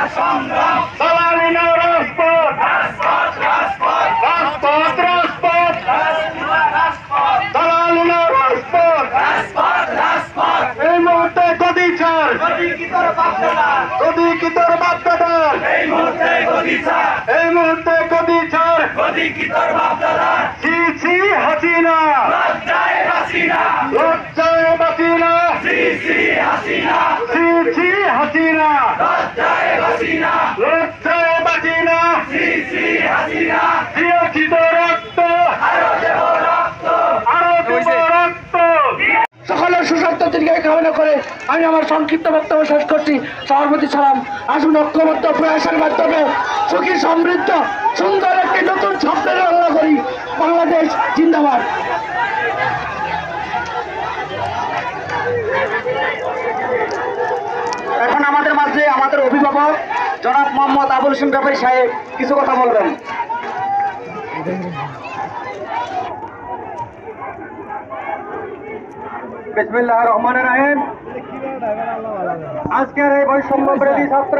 দালালি না রাজপথ, রাজপথ রাজপথ, দালালি না রাজপথ। এই মুহূর্তে গদি ছাড়, গদি কি তোর বাপদাদার, এই মুহূর্তে গদি ছাড়। ছি ছি হাসিনা, লজ্জায় বাঁচিনা, ছি ছি হাসিনা, লজ্জায় বাঁচিনা। দিয়েছি তো রক্ত, আরো দেব রক্ত। সকলের সুস্বাস্থ্য দীর্ঘায়ু কামনা করে আমি আমার সংক্ষিপ্ত বক্তব্য শেষ করছি। সবার প্রতি সালাম। আসুন ঐক্যবদ্ধ প্রয়াসের মাধ্যমে সুখী সমৃদ্ধ সুন্দর একটি নতুন স্বপ্নের রচনা করি। বাংলাদেশ জিন্দাবাদ। এখন আমাদের মাঝে আমাদের অভিভাবক জনাব মোহাম্মদ আবুল হোসেন ব্যাপারী সাহেব কিছু কথা বলবেন। বিসমিল্লাহির রহমানির রহিম। আজকের এই বৈষম্য বিরোধী ছাত্র